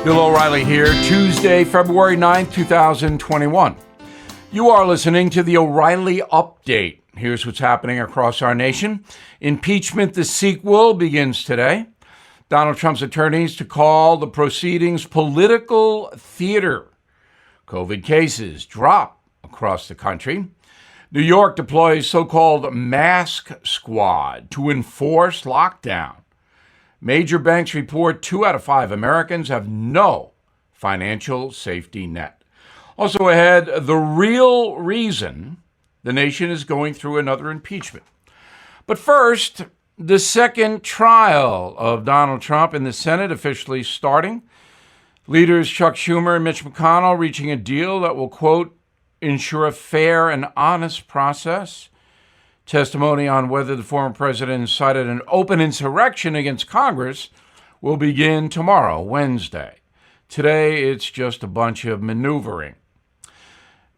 Bill O'Reilly here, Tuesday, February 9th, 2021. You are listening to the O'Reilly Update. Here's what's happening across our nation. Impeachment, the sequel, begins today. Donald Trump's attorneys to call the proceedings political theater. COVID cases drop across the country. New York deploys so-called mask squad to enforce lockdown. Major banks report 2 out of 5 Americans have no financial safety net. Also ahead, the real reason the nation is going through another impeachment. But first, the second trial of Donald Trump in the Senate officially starting. Leaders Chuck Schumer and Mitch McConnell reaching a deal that will, quote, ensure a fair and honest process. Testimony on whether the former president incited an open insurrection against Congress will begin tomorrow, Wednesday. Today, it's just a bunch of maneuvering.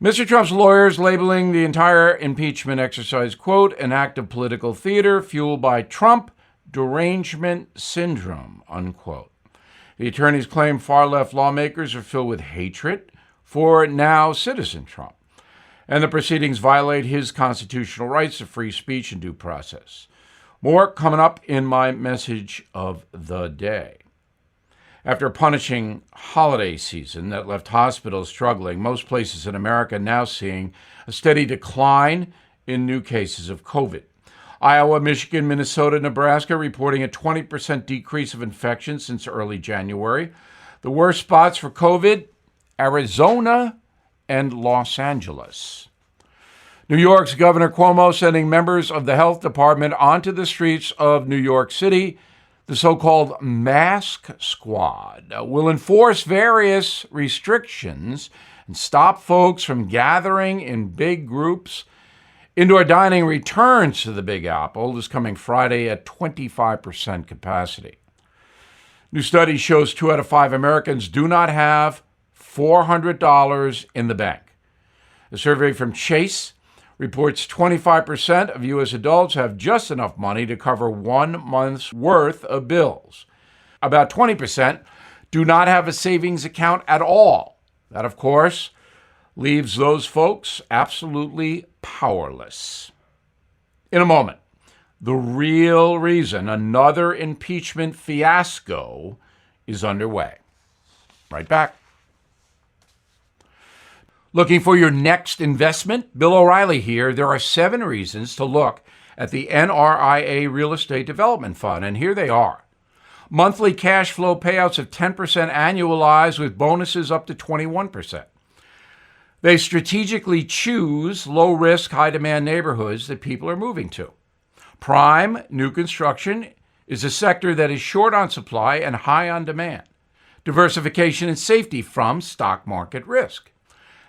Mr. Trump's lawyers labeling the entire impeachment exercise, quote, an act of political theater fueled by Trump derangement syndrome, unquote. The attorneys claim far-left lawmakers are filled with hatred for now citizen Trump, and the proceedings violate his constitutional rights to free speech and due process. More coming up in my message of the day. After a punishing holiday season that left hospitals struggling, most places in America now seeing a steady decline in new cases of COVID. Iowa, Michigan, Minnesota, Nebraska reporting a 20% decrease of infections since early January. The worst spots for COVID, Arizona and Los Angeles. New York's Governor Cuomo sending members of the health department onto the streets of New York City. The so-called mask squad will enforce various restrictions and stop folks from gathering in big groups. Indoor dining returns to the Big Apple this coming Friday at 25% capacity. New study shows 2 out of 5 Americans do not have $400 in the bank. A survey from Chase reports 25% of U.S. adults have just enough money to cover 1 month's worth of bills. About 20% do not have a savings account at all. That, of course, leaves those folks absolutely powerless. In a moment, the real reason another impeachment fiasco is underway. Right back. Looking for your next investment? Bill O'Reilly here. There are 7 reasons to look at the NRIA Real Estate Development Fund, and here they are. Monthly cash flow payouts of 10% annualized with bonuses up to 21%. They strategically choose low-risk, high-demand neighborhoods that people are moving to. Prime new construction is a sector that is short on supply and high on demand. Diversification and safety from stock market risk.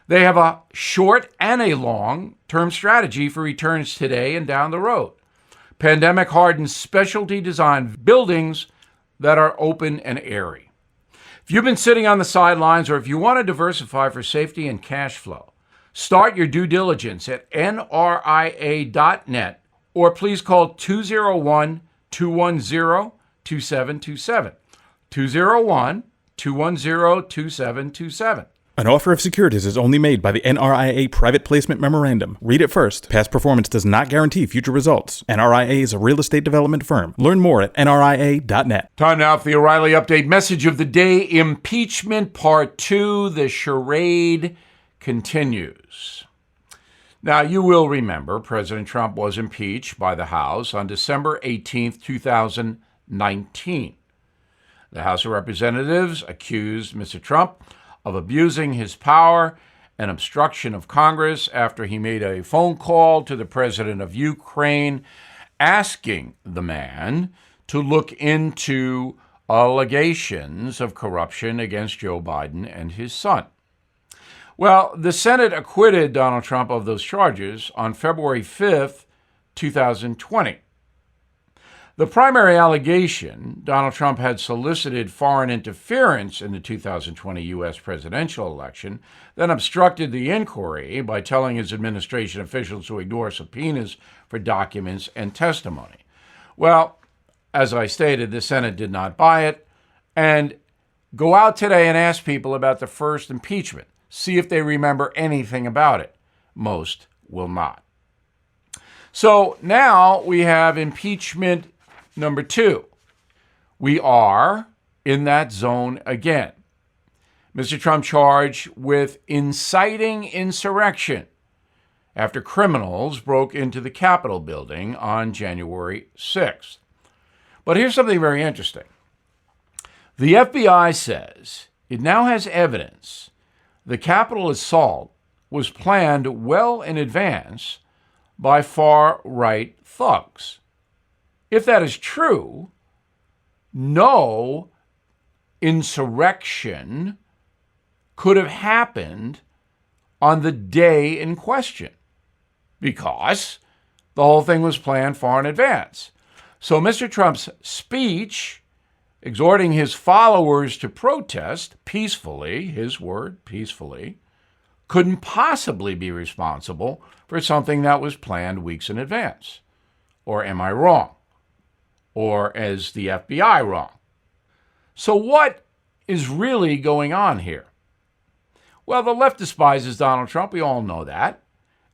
They have a short and a long-term strategy for returns today and down the road. Pandemic-hardened specialty design buildings that are open and airy. If you've been sitting on the sidelines or if you want to diversify for safety and cash flow, start your due diligence at nria.net or please call 201-210-2727. 201-210-2727. An offer of securities is only made by the NRIA Private Placement Memorandum. Read it first. Past performance does not guarantee future results. NRIA is a real estate development firm. Learn more at nria.net. Time now for the O'Reilly Update message of the day. Impeachment Part 2. The charade continues. Now, you will remember President Trump was impeached by the House on December 18th, 2019. The House of Representatives accused Mr. Trump of abusing his power and obstruction of Congress after he made a phone call to the president of Ukraine asking the man to look into allegations of corruption against Joe Biden and his son. Well, the Senate acquitted Donald Trump of those charges on February 5th, 2020. The primary allegation, Donald Trump had solicited foreign interference in the 2020 U.S. presidential election, then obstructed the inquiry by telling his administration officials to ignore subpoenas for documents and testimony. Well, as I stated, the Senate did not buy it, and Go out today and ask people about the first impeachment. See if they remember anything about it. Most will not. So now we have impeachment number 2. We are in that zone again. Mr. Trump charged with inciting insurrection after criminals broke into the Capitol building on January 6th. But here's something very interesting. The FBI says it now has evidence the Capitol assault was planned well in advance by far-right thugs. If that is true, no insurrection could have happened on the day in question because the whole thing was planned far in advance. So Mr. Trump's speech exhorting his followers to protest peacefully, his word, peacefully, couldn't possibly be responsible for something that was planned weeks in advance. Or am I wrong? Or is the FBI wrong? So what is really going on here? Well, the left despises Donald Trump. We all know that.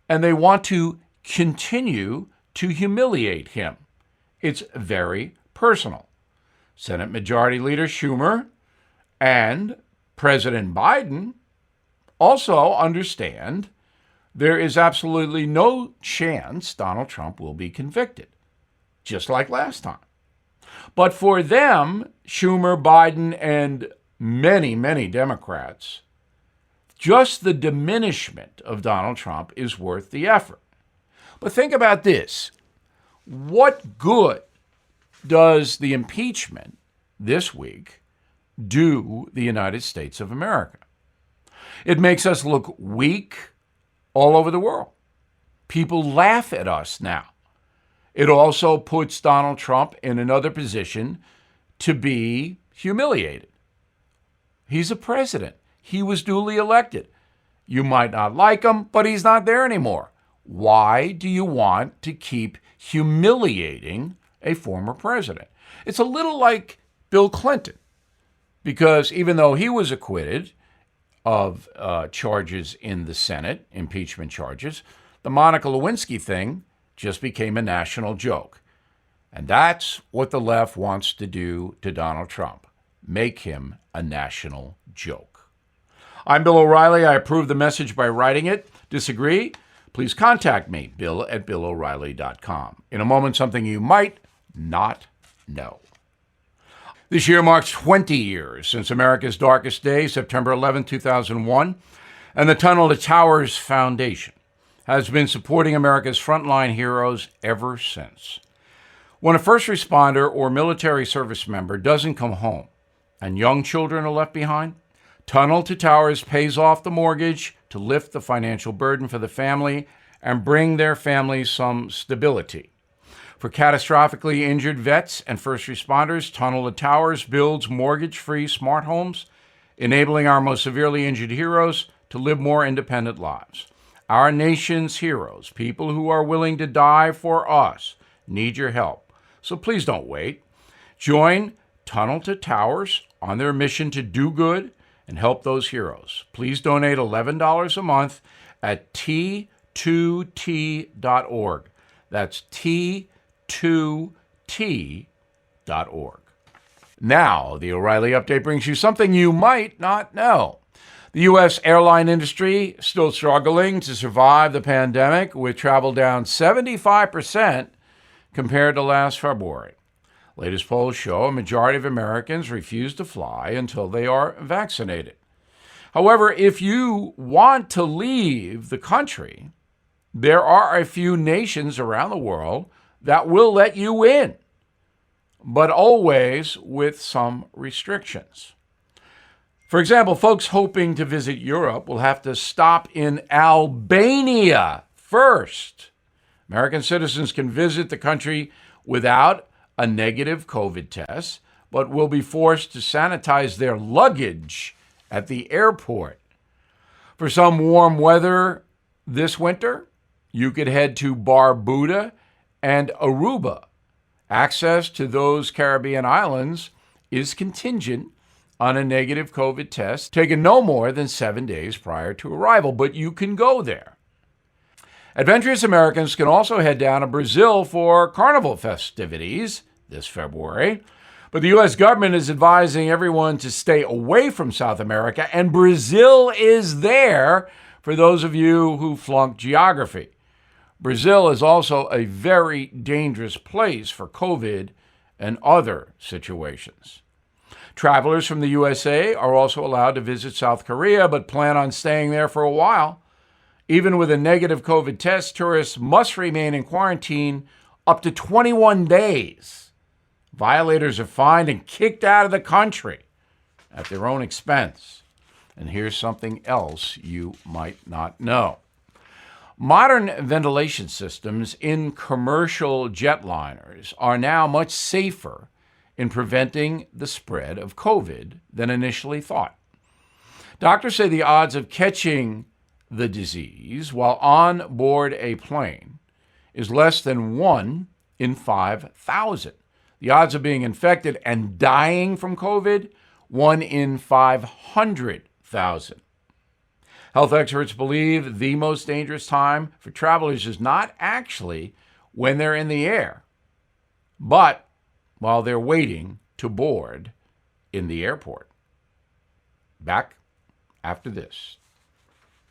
And they want to continue to humiliate him. It's very personal. Senate Majority Leader Schumer and President Biden also understand there is absolutely no chance Donald Trump will be convicted, just like last time. But for them, Schumer, Biden, and many, many Democrats, just the diminishment of Donald Trump is worth the effort. But think about this. What good does the impeachment this week do the United States of America? It makes us look weak all over the world. People laugh at us now. It also puts Donald Trump in another position to be humiliated. He's a president. He was duly elected. You might not like him, but he's not there anymore. Why do you want to keep humiliating a former president? It's a little like Bill Clinton, because even though he was acquitted of charges in the Senate, impeachment charges, the Monica Lewinsky thing just became a national joke. And that's what the left wants to do to Donald Trump, make him a national joke. I'm Bill O'Reilly. I approve the message by writing it. Disagree? Please contact me, bill@BillO'Reilly.com. In a moment, something you might not know. This year marks 20 years since America's darkest day, September 11, 2001, and the Tunnel to Towers Foundation has been supporting America's frontline heroes ever since. When a first responder or military service member doesn't come home and young children are left behind, Tunnel to Towers pays off the mortgage to lift the financial burden for the family and bring their families some stability. For catastrophically injured vets and first responders, Tunnel to Towers builds mortgage-free smart homes, enabling our most severely injured heroes to live more independent lives. Our nation's heroes, people who are willing to die for us, need your help. So please don't wait. Join Tunnel to Towers on their mission to do good and help those heroes. Please donate $11 a month at T2T.org. That's T2T.org. Now, the O'Reilly Update brings you something you might not know. The U.S. airline industry still struggling to survive the pandemic, with travel down 75% compared to last February. Latest polls show a majority of Americans refuse to fly until they are vaccinated. However, if you want to leave the country, there are a few nations around the world that will let you in, but always with some restrictions. For example, folks hoping to visit Europe will have to stop in Albania first. American citizens can visit the country without a negative COVID test, but will be forced to sanitize their luggage at the airport. For some warm weather this winter, you could head to Barbuda and Aruba. Access to those Caribbean islands is contingent on a negative COVID test taken no more than 7 days prior to arrival, but you can go there. Adventurous Americans can also head down to Brazil for carnival festivities this February, but the U.S. government is advising everyone to stay away from South America, and Brazil is there for those of you who flunked geography. Brazil is also a very dangerous place for COVID and other situations. Travelers from the USA are also allowed to visit South Korea, but plan on staying there for a while. Even with a negative COVID test, tourists must remain in quarantine up to 21 days. Violators are fined and kicked out of the country at their own expense. And here's something else you might not know. Modern ventilation systems in commercial jetliners are now much safer in preventing the spread of COVID than initially thought. Doctors say the odds of catching the disease while on board a plane is less than 1 in 5,000. The odds of being infected and dying from COVID, 1 in 500,000. Health experts believe the most dangerous time for travelers is not actually when they're in the air, but while they're waiting to board in the airport. Back after this.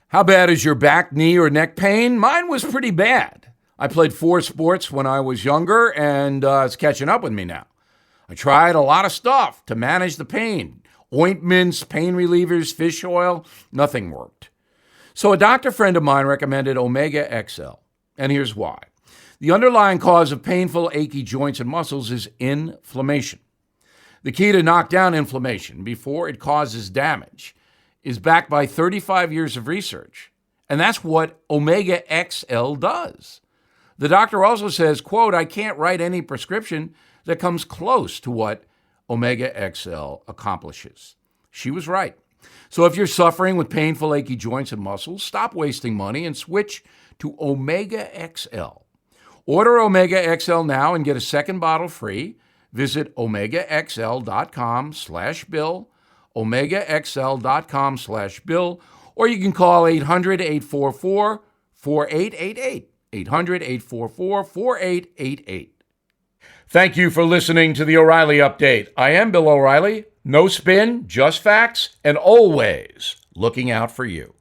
How bad is your back, knee, or neck pain? Mine was pretty bad. I played 4 sports when I was younger, and it's catching up with me now. I tried a lot of stuff to manage the pain. Ointments, pain relievers, fish oil, nothing worked. So a doctor friend of mine recommended Omega XL, and here's why. The underlying cause of painful, achy joints and muscles is inflammation. The key to knock down inflammation before it causes damage is backed by 35 years of research, and that's what Omega XL does. The doctor also says, quote, I can't write any prescription that comes close to what Omega XL accomplishes. She was right. So if you're suffering with painful, achy joints and muscles, stop wasting money and switch to Omega XL. Order Omega XL now and get a second bottle free. Visit omegaxl.com/bill, omegaxl.com/bill, or you can call 800-844-4888. 800-844-4888. Thank you for listening to the O'Reilly Update. I am Bill O'Reilly. No spin, just facts, and always looking out for you.